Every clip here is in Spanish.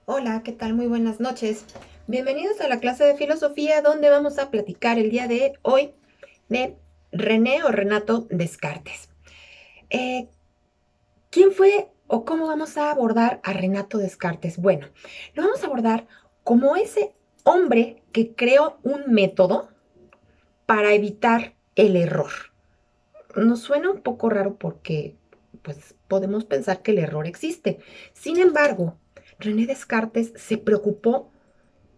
Hola, ¿qué tal? Muy buenas noches. Bienvenidos a la clase de filosofía donde vamos a platicar el día de hoy de René o Renato Descartes. Eh, ¿Quién fue o cómo vamos a abordar a Renato Descartes? Bueno, lo vamos a abordar como ese hombre que creó un método para evitar el error. Nos suena un poco raro porque pues podemos pensar que el error existe. Sin embargo, René Descartes se preocupó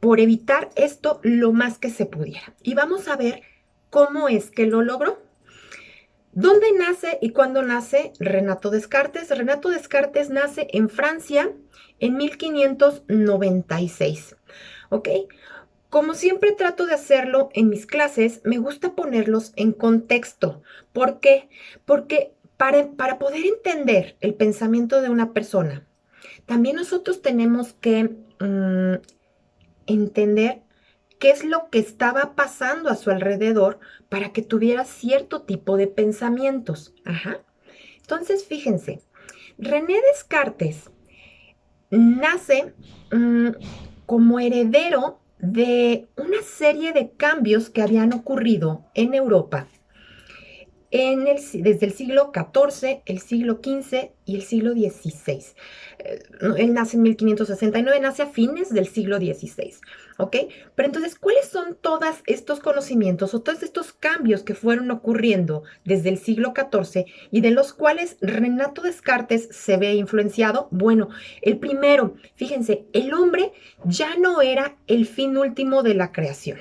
por evitar esto lo más que se pudiera. Y vamos a ver cómo es que lo logró. ¿Dónde nace y cuándo nace Renato Descartes? Renato Descartes nace en Francia en 1596. ¿Ok? Como siempre trato de hacerlo en mis clases, me gusta ponerlos en contexto. ¿Por qué? Porque para poder entender el pensamiento de una persona, también nosotros tenemos que entender qué es lo que estaba pasando a su alrededor para que tuviera cierto tipo de pensamientos. Ajá. Entonces, fíjense, René Descartes nace mmm, como heredero de una serie de cambios que habían ocurrido en Europa desde el siglo XIV, el siglo XV y el siglo XVI. Él nace en 1569, nace a fines del siglo XVI, ¿ok? Pero entonces, ¿cuáles son todos estos conocimientos o todos estos cambios que fueron ocurriendo desde el siglo XIV y de los cuales Renato Descartes se ve influenciado? Bueno, el primero, fíjense, el hombre ya no era el fin último de la creación.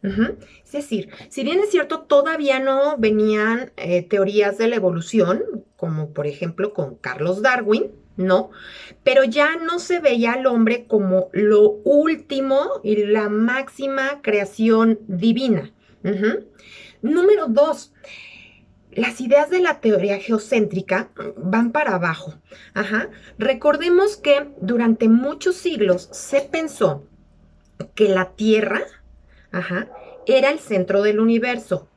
Ujú. Es decir, si bien es cierto, todavía no venían teorías de la evolución, como por ejemplo con Carlos Darwin, ¿no? Pero ya no se veía al hombre como lo último y la máxima creación divina. Ujú. Número dos, las ideas de la teoría geocéntrica van para abajo. Ajá. Recordemos que durante muchos siglos se pensó que la Tierra, ajá, era el centro del universo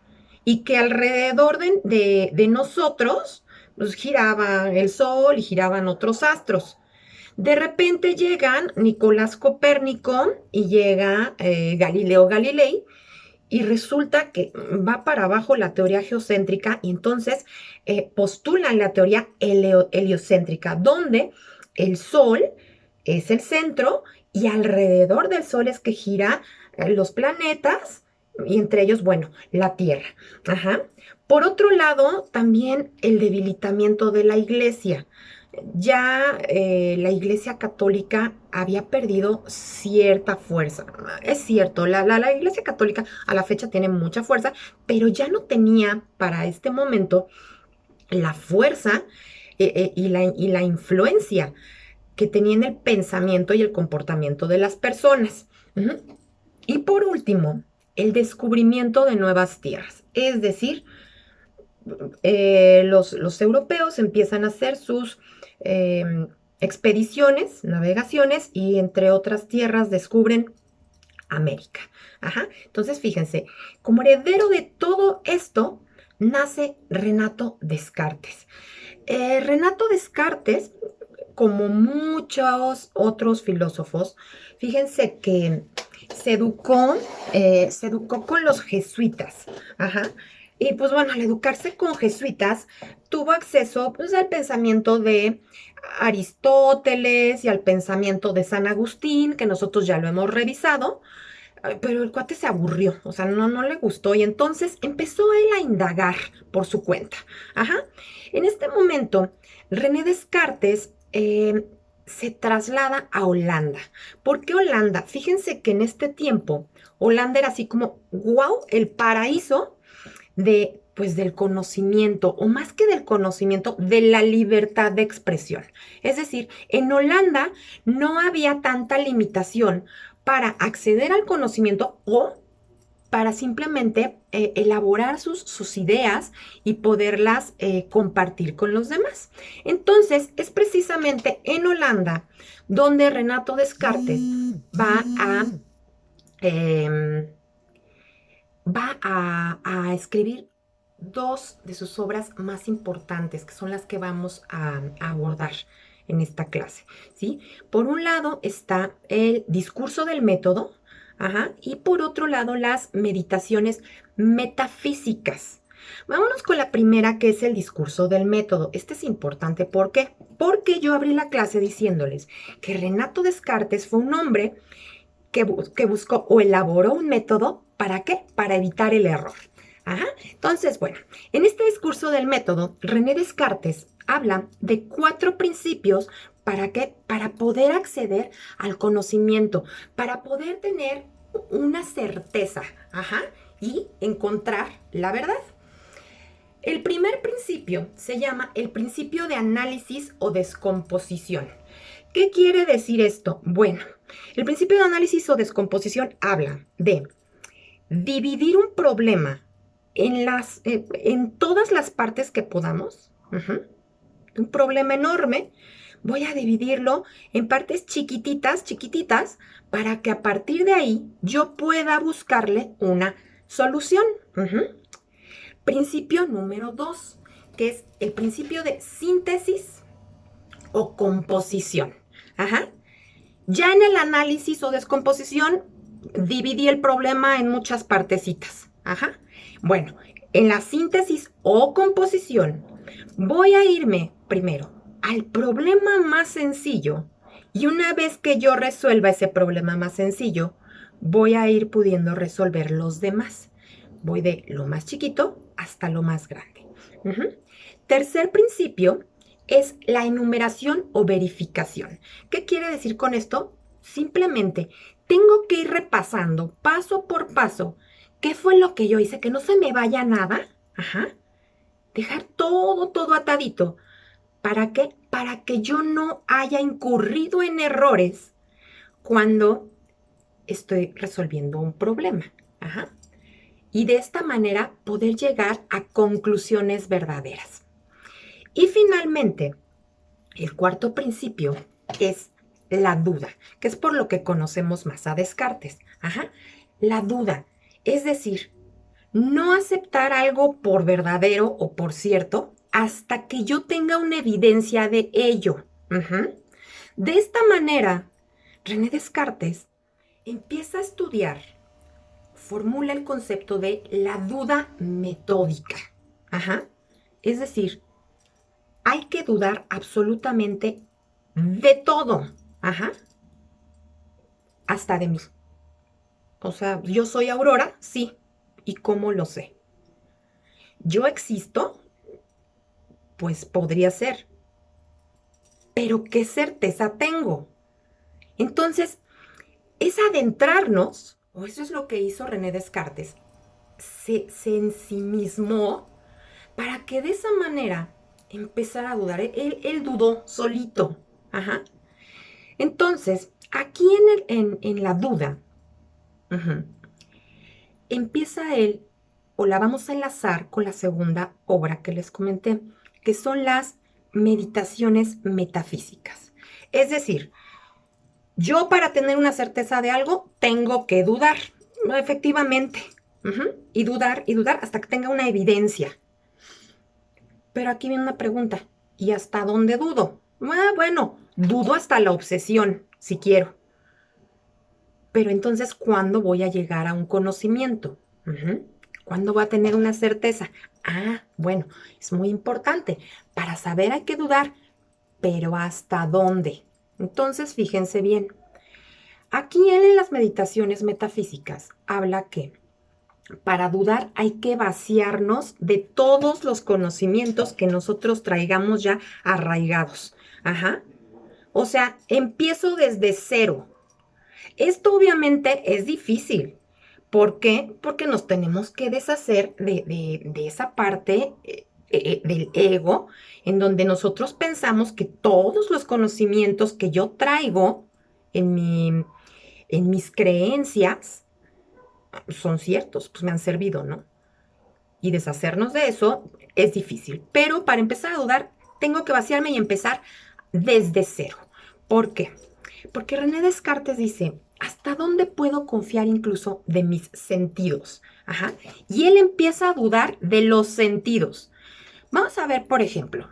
y que alrededor de nosotros pues, giraba el Sol y giraban otros astros. De repente llegan Nicolás Copérnico y llega Galileo Galilei y resulta que va para abajo la teoría geocéntrica y entonces postulan la teoría heliocéntrica, donde el Sol es el centro y alrededor del Sol es que gira los planetas y entre ellos, bueno, la Tierra. Ajá. Por otro lado, también el debilitamiento de la iglesia. Ya la iglesia católica había perdido cierta fuerza. Es cierto, la iglesia católica a la fecha tiene mucha fuerza, pero ya no tenía para este momento la fuerza y la influencia que tenía en el pensamiento y el comportamiento de las personas. Ujú. Y por último, el descubrimiento de nuevas tierras. Es decir, los europeos empiezan a hacer sus expediciones, navegaciones y entre otras tierras descubren América. Ajá. Entonces, fíjense, como heredero de todo esto, nace Renato Descartes. Renato Descartes, como muchos otros filósofos, fíjense que se educó con los jesuitas. Ajá. Y pues bueno, al educarse con jesuitas, tuvo acceso pues, al pensamiento de Aristóteles y al pensamiento de San Agustín, que nosotros ya lo hemos revisado. Pero el cuate se aburrió, o sea, no le gustó y entonces empezó él a indagar por su cuenta. Ajá. En este momento, René Descartes se traslada a Holanda. ¿Por qué Holanda? Fíjense que en este tiempo Holanda era así como, wow, el paraíso de, pues, del conocimiento, o más que del conocimiento, de la libertad de expresión. Es decir, en Holanda no había tanta limitación para acceder al conocimiento o para simplemente elaborar sus ideas y poderlas compartir con los demás. Entonces, es precisamente en Holanda donde Renato Descartes va a, eh, va a escribir dos de sus obras más importantes, que son las que vamos a abordar en esta clase, ¿sí? Por un lado está el discurso del método, y por otro lado las meditaciones metafísicas. Vámonos con la primera, que es el discurso del método. Este es importante, ¿por qué? Porque yo abrí la clase diciéndoles que Renato Descartes fue un hombre que buscó o elaboró un método, ¿para qué? Para evitar el error. Entonces, bueno, en este discurso del método, René Descartes habla de 4 principios. ¿Para qué? Para poder acceder al conocimiento, para poder tener una certeza, y encontrar la verdad. El primer principio se llama el principio de análisis o descomposición. ¿Qué quiere decir esto? Bueno, el principio de análisis o descomposición habla de dividir un problema en todas las partes que podamos. Un problema enorme, voy a dividirlo en partes chiquititas, chiquititas, para que a partir de ahí yo pueda buscarle una solución. Principio número 2, que es el principio de síntesis o composición. Ya en el análisis o descomposición dividí el problema en muchas partecitas. Bueno, en la síntesis o composición voy a irme primero al problema más sencillo, y una vez que yo resuelva ese problema más sencillo, voy a ir pudiendo resolver los demás. Voy de lo más chiquito hasta lo más grande. Tercer principio es la enumeración o verificación. ¿Qué quiere decir con esto? Simplemente tengo que ir repasando paso por paso qué fue lo que yo hice, que no se me vaya nada. Dejar todo atadito. ¿Para qué? Para que yo no haya incurrido en errores cuando estoy resolviendo un problema. Y de esta manera poder llegar a conclusiones verdaderas. Y finalmente, el cuarto principio es la duda, que es por lo que conocemos más a Descartes. La duda, es decir, no aceptar algo por verdadero o por cierto hasta que yo tenga una evidencia de ello. De esta manera, René Descartes empieza a estudiar, formula el concepto de la duda metódica. Es decir, hay que dudar absolutamente de todo. Hasta de mí. O sea, yo soy Aurora, sí. ¿Y cómo lo sé? ¿Yo existo? Pues podría ser. Pero ¿qué certeza tengo? Entonces, es adentrarnos, o eso es lo que hizo René Descartes, se ensimismó para que de esa manera empezara a dudar. Él dudó solito. Entonces, aquí en la duda, empieza él, o la vamos a enlazar con la segunda obra que les comenté, que son las meditaciones metafísicas. Es decir, yo para tener una certeza de algo tengo que dudar, efectivamente, y dudar hasta que tenga una evidencia. Pero aquí viene una pregunta, ¿y hasta dónde dudo? Bueno, dudo hasta la obsesión, si quiero. Pero entonces, ¿cuándo voy a llegar a un conocimiento? ¿Cuándo voy a tener una certeza? Bueno, es muy importante. Para saber hay que dudar, pero ¿hasta dónde? Entonces, fíjense bien. Aquí él en las meditaciones metafísicas habla que para dudar hay que vaciarnos de todos los conocimientos que nosotros traigamos ya arraigados. O sea, empiezo desde cero. Esto obviamente es difícil. ¿Por qué? Porque nos tenemos que deshacer de esa parte del ego en donde nosotros pensamos que todos los conocimientos que yo traigo en mis creencias son ciertos, pues me han servido, ¿no? Y deshacernos de eso es difícil. Pero para empezar a dudar, tengo que vaciarme y empezar desde cero. ¿Por qué? Porque René Descartes dice, ¿hasta dónde puedo confiar incluso de mis sentidos? Y él empieza a dudar de los sentidos. Vamos a ver, por ejemplo,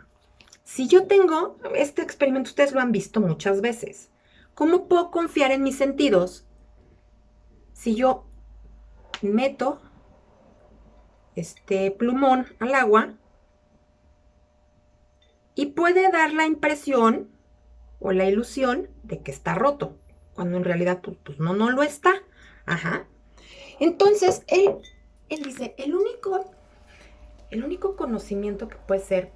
Si yo tengo, este experimento ustedes lo han visto muchas veces, ¿cómo puedo confiar en mis sentidos si yo meto este plumón al agua y puede dar la impresión o la ilusión de que está roto, cuando en realidad pues no lo está? Ajá. Entonces, él dice, el único conocimiento que puede ser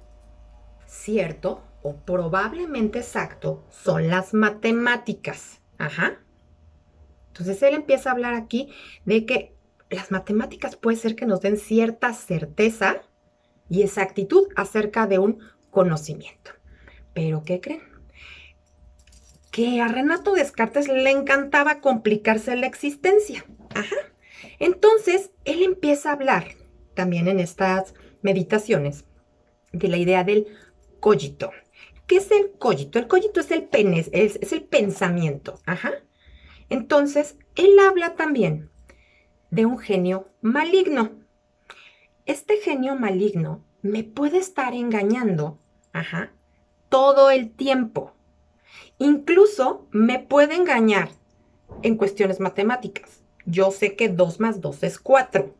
cierto o probablemente exacto son las matemáticas. Ajá. Entonces él empieza a hablar aquí de que las matemáticas puede ser que nos den cierta certeza y exactitud acerca de un conocimiento. Pero ¿qué creen? Que a Renato Descartes le encantaba complicarse la existencia. Ajá. Entonces él empieza a hablar también en estas meditaciones de la idea del cogito. ¿Qué es el cogito? El cogito es es el pensamiento. Ajá. Entonces, él habla también de un genio maligno. Este genio maligno me puede estar engañando, ajá, todo el tiempo. Incluso me puede engañar en cuestiones matemáticas. Yo sé que 2 más 2 es 4,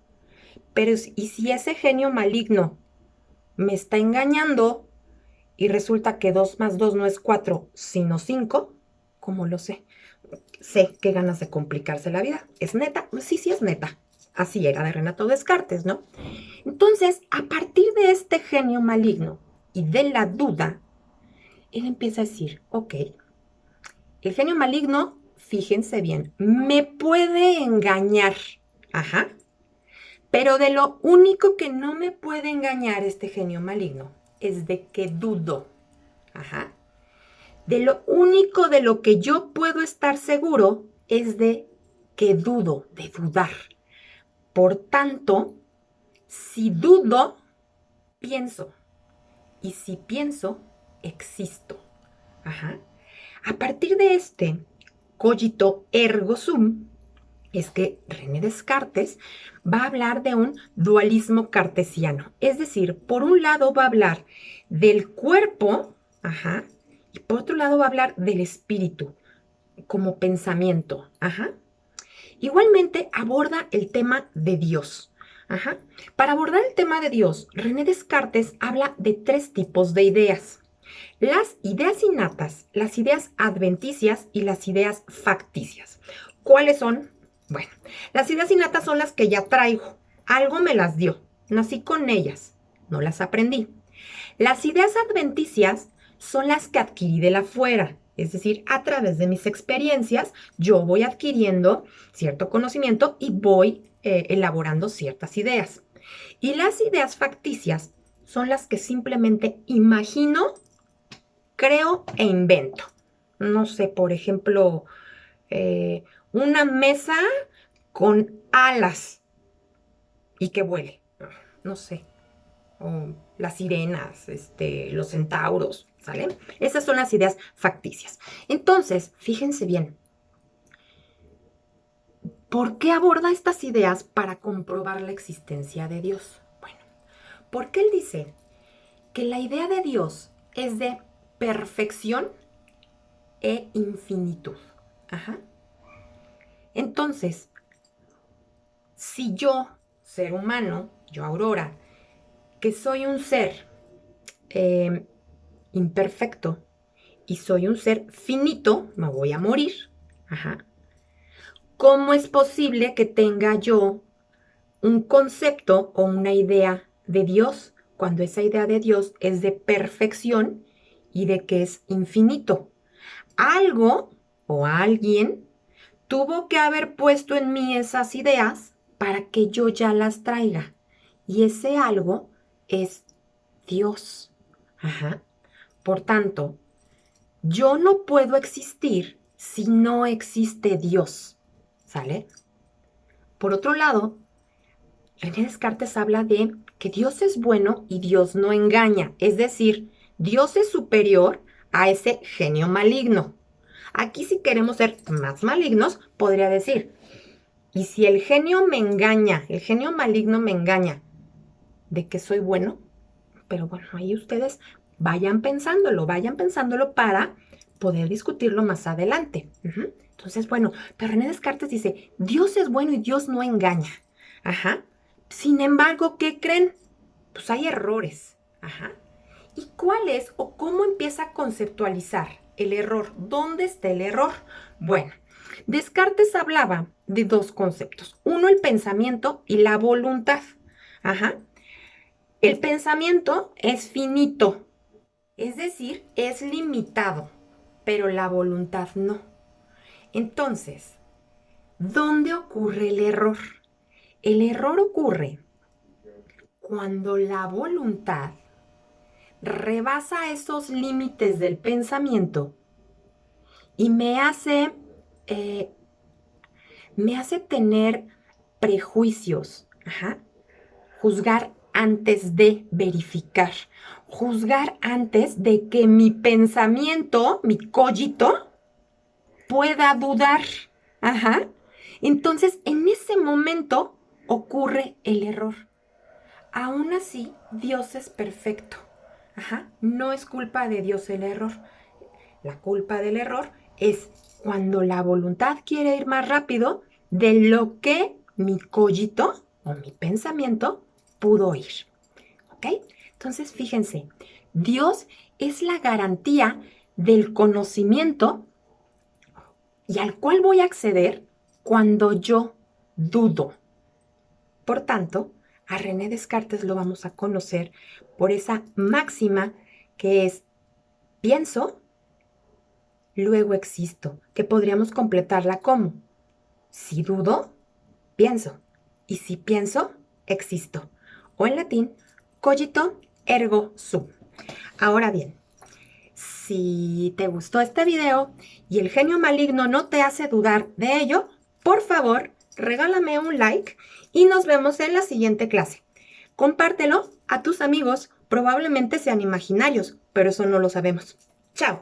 pero ¿y si ese genio maligno me está engañando y resulta que 2 más 2 no es 4, sino 5? ¿Cómo lo sé? Sé qué ganas de complicarse la vida. ¿Es neta? Sí, sí es neta. Así era de Renato Descartes, ¿no? Entonces, a partir de este genio maligno y de la duda, él empieza a decir, ok, el genio maligno, fíjense bien, me puede engañar. Ajá. Pero de lo único que no me puede engañar este genio maligno es de que dudo. Ajá. De lo único de lo que yo puedo estar seguro es de que dudo, de dudar. Por tanto, si dudo, pienso. Y si pienso, existo. Ajá. A partir de este cogito ergo sum, es que René Descartes va a hablar de un dualismo cartesiano. Es decir, por un lado va a hablar del cuerpo, ajá, y por otro lado va a hablar del espíritu como pensamiento, ajá. Igualmente aborda el tema de Dios. Ajá. Para abordar el tema de Dios, René Descartes habla de 3 tipos de ideas. Las ideas innatas, las ideas adventicias y las ideas facticias. ¿Cuáles son? Bueno, las ideas innatas son las que ya traigo. Algo me las dio. Nací con ellas. No las aprendí. Las ideas adventicias son las que adquirí de la fuera, es decir, a través de mis experiencias, yo voy adquiriendo cierto conocimiento y voy elaborando ciertas ideas. Y las ideas facticias son las que simplemente imagino, creo e invento. No sé, por ejemplo, una mesa con alas y que vuele. No sé. O las sirenas, los centauros, ¿sale? Esas son las ideas facticias. Entonces, fíjense bien, ¿por qué aborda estas ideas para comprobar la existencia de Dios? Bueno, porque él dice que la idea de Dios es de perfección e infinitud. Ajá. Entonces, si yo, ser humano, yo Aurora, que soy un ser imperfecto y soy un ser finito, me voy a morir. Ajá. ¿Cómo es posible que tenga yo un concepto o una idea de Dios cuando esa idea de Dios es de perfección y de que es infinito? Algo o alguien tuvo que haber puesto en mí esas ideas para que yo ya las traiga. Y ese algo es Dios. Ajá. Por tanto, yo no puedo existir si no existe Dios. ¿Sale? Por otro lado, René Descartes habla de que Dios es bueno y Dios no engaña. Es decir, Dios es superior a ese genio maligno. Aquí, si queremos ser más malignos, podría decir, y si el genio me engaña, el genio maligno me engaña de que soy bueno, pero bueno, ahí ustedes vayan pensándolo para poder discutirlo más adelante. Entonces, bueno, pero René Descartes dice, Dios es bueno y Dios no engaña. Ajá. Sin embargo, ¿qué creen? Pues hay errores. Ajá. ¿Y cuál es o cómo empieza a conceptualizar el error? ¿Dónde está el error? Bueno, Descartes hablaba de dos conceptos. Uno, el pensamiento y la voluntad. Ajá. El pensamiento es finito, es decir, es limitado, pero la voluntad no. Entonces, ¿dónde ocurre el error? El error ocurre cuando la voluntad rebasa esos límites del pensamiento y me hace tener prejuicios, juzgar antes de verificar, juzgar antes de que mi pensamiento, mi cogito, pueda dudar. Entonces, en ese momento ocurre el error. Aún así, Dios es perfecto. No es culpa de Dios el error. La culpa del error es cuando la voluntad quiere ir más rápido de lo que mi cogito o mi pensamiento pudo ir. ¿Ok? Entonces, fíjense, Dios es la garantía del conocimiento y al cual voy a acceder cuando yo dudo. Por tanto, a René Descartes lo vamos a conocer por esa máxima que es pienso, luego existo, que podríamos completarla como si dudo, pienso, y si pienso, existo. O en latín, cogito ergo sum. Ahora bien, si te gustó este video y el genio maligno no te hace dudar de ello, por favor, regálame un like y nos vemos en la siguiente clase. Compártelo a tus amigos, probablemente sean imaginarios, pero eso no lo sabemos. ¡Chao!